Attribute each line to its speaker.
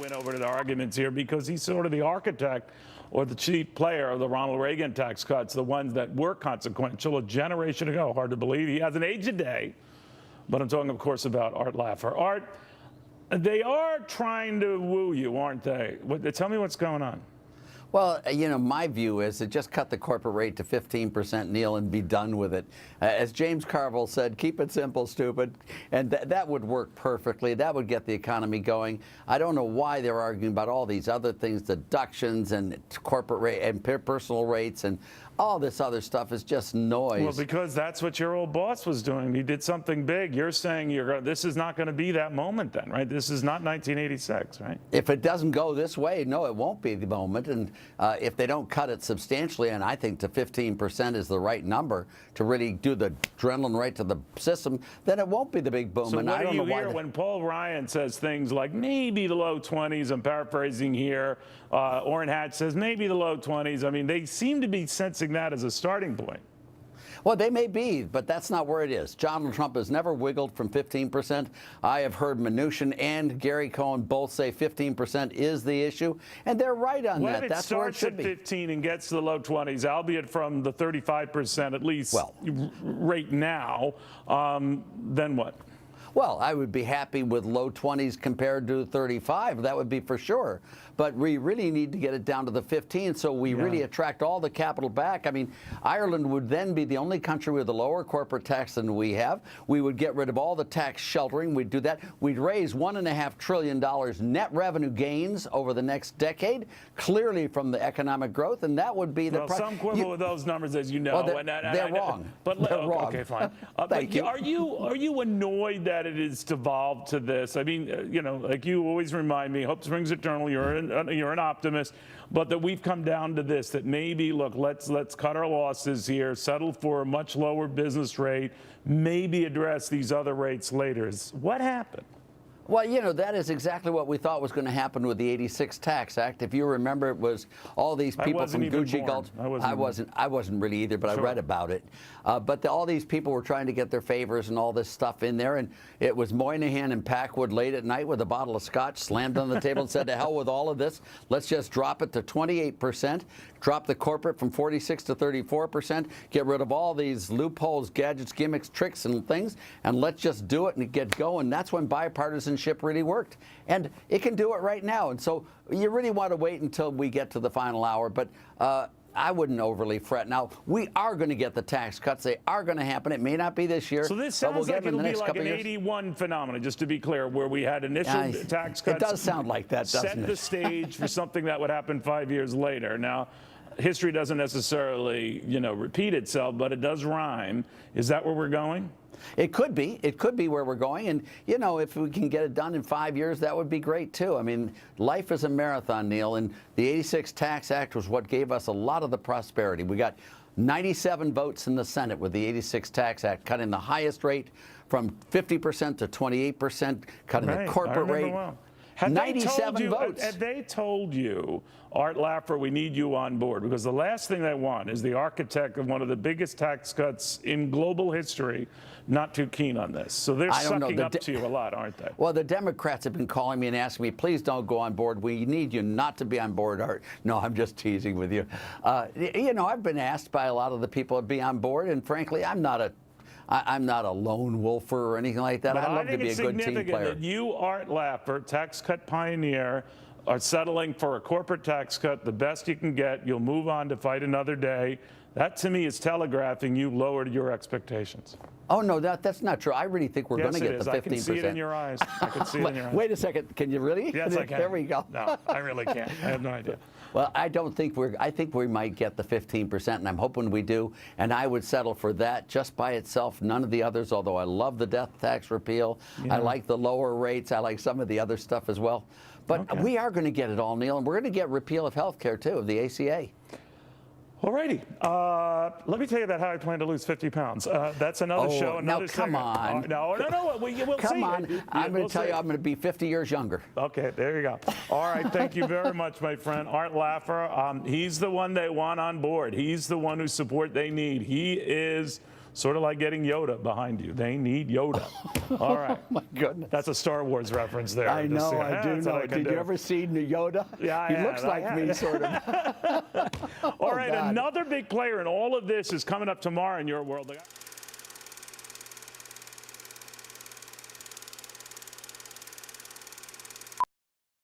Speaker 1: win over the arguments here because he's sort of the architect or the chief player of the Ronald Reagan tax cuts, the ones that were consequential a generation ago. Hard to believe. He hasn't aged a day. But I'm talking, of course, about Art Laffer. Art, they are trying to woo you, aren't they? Tell me what's going on.
Speaker 2: Well, you know, my view is to just cut the corporate rate to 15%, Neil, and be done with it. As James Carville said, keep it simple, stupid. And that would work perfectly. That would get the economy going. I don't know why they're arguing about all these other things, deductions and corporate rate and personal rates and all this other stuff is just noise.
Speaker 1: Well, because that's what your old boss was doing. He did something big. You're saying this is not going to be that moment then, right? This is not 1986, right?
Speaker 2: If it doesn't go this way, no, it won't be the moment. And if they don't cut it substantially, and I think to 15% is the right number to really do the adrenaline right to the system, then it won't be the big boom.
Speaker 1: So
Speaker 2: and
Speaker 1: what
Speaker 2: I don't
Speaker 1: do you
Speaker 2: know why
Speaker 1: hear when Paul Ryan says things like maybe the low 20s? I'm paraphrasing here. Orrin Hatch says maybe the low 20s. I mean, they seem to be sensing that as a starting point.
Speaker 2: Well, they may be, but that's not where it is. Donald Trump has never wiggled from 15%. I have heard Mnuchin and Gary Cohn both say 15% is the issue, and they're right on that. That's where it should be.
Speaker 1: When it starts at 15 and gets to the low 20s, albeit from the 35% at least rate now, then what?
Speaker 2: Well, I would be happy with low 20s compared to 35. That would be for sure. But we really need to get it down to the 15 so we really attract all the capital back. I mean, Ireland would then be the only country with a lower corporate tax than we have. We would get rid of all the tax sheltering. We'd do that. We'd raise $1.5 trillion net revenue gains over the next decade, clearly from the economic growth, and that would be the...
Speaker 1: Well, some quibble with those numbers, as you know.
Speaker 2: Well, they're wrong.
Speaker 1: But
Speaker 2: they're wrong.
Speaker 1: Okay, fine.
Speaker 2: Thank you.
Speaker 1: Are you annoyed that it is devolved to this? I mean, you know, like you always remind me, hope springs eternal. You're an optimist, but that we've come down to this, that maybe, look, let's cut our losses here, settle for a much lower business rate, maybe address these other rates later. What happened?
Speaker 2: Well, you know, that is exactly what we thought was going to happen with the '86 Tax Act. If you remember, it was all these people from Gucci Gulch. I wasn't really either, but I read about it. But all these people were trying to get their favors and all this stuff in there, and it was Moynihan and Packwood late at night with a bottle of scotch, slammed on the table and said, to hell with all of this. Let's just drop it to 28%, drop the corporate from 46 to 34%, get rid of all these loopholes, gadgets, gimmicks, tricks, and things, and let's just do it and get going. That's when bipartisanship really worked. And it can do it right now. And so you really want to wait until we get to the final hour. But I wouldn't overly fret. Now, we are going to get the tax cuts. They are going to happen. It may not be this year.
Speaker 1: So this sounds like it'll be like an 81 phenomenon, just to be clear, where we had initial tax cuts.
Speaker 2: It does sound like that, doesn't it?
Speaker 1: Set the stage for something that would happen 5 years later. Now, history doesn't necessarily, you know, repeat itself, but it does rhyme. Is that where we're going?
Speaker 2: It could be. It could be where we're going. And, you know, if we can get it done in 5 years, that would be great, too. I mean, life is a marathon, Neil, and the '86 Tax Act was what gave us a lot of the prosperity. We got 97 votes in the Senate with the '86 Tax Act, cutting the highest rate from 50% to 28%, cutting the corporate rate.
Speaker 1: Well.
Speaker 2: 97 votes.
Speaker 1: Had they told you, Art Laffer, we need you on board? Because the last thing they want is the architect of one of the biggest tax cuts in global history not too keen on this. So they're sucking up to you a lot, aren't they?
Speaker 2: Well, the Democrats have been calling me and asking me, please don't go on board. We need you not to be on board, Art. No, I'm just teasing with you. You know, I've been asked by a lot of the people to be on board, and frankly, I'm not a lone wolfer or anything like that. I'd love to be a good team player.
Speaker 1: I think it's significant that you, Art Laffer, tax cut pioneer, are settling for a corporate tax cut, the best you can get. You'll move on to fight another day. That, to me, is telegraphing you lowered your expectations.
Speaker 2: Oh, no, that's not true. I really think we're going to get the 15%.
Speaker 1: I can see it in your eyes. I can see it in your eyes.
Speaker 2: Wait a second. Can you really?
Speaker 1: Yes, I can.
Speaker 2: There we go.
Speaker 1: No, I really can't. I have no idea.
Speaker 2: Well, I think we might get the 15%, and I'm hoping we do. And I would settle for that just by itself, none of the others, although I love the death tax repeal. Yeah. I like the lower rates. I like some of the other stuff as well. But we are going to get it all, Neil, and we're going to get repeal of health care, too, of the ACA.
Speaker 1: All righty. Let me tell you about how I plan to lose 50 pounds. That's another show, another segment.
Speaker 2: Come on.
Speaker 1: No. We'll
Speaker 2: come on. I'm going to tell you I'm going to be 50 years younger.
Speaker 1: Okay, there you go. All right, thank you very much, my friend. Art Laffer, he's the one they want on board. He's the one whose support they need. He is Sort of like getting Yoda behind you. They need Yoda. All right.
Speaker 2: Oh, my goodness.
Speaker 1: That's a Star Wars reference there.
Speaker 2: I know, I do know. Did you ever see Yoda?
Speaker 1: Yeah,
Speaker 2: He looks like me, sort of.
Speaker 1: All right, another big player in all of this is coming up tomorrow in your world.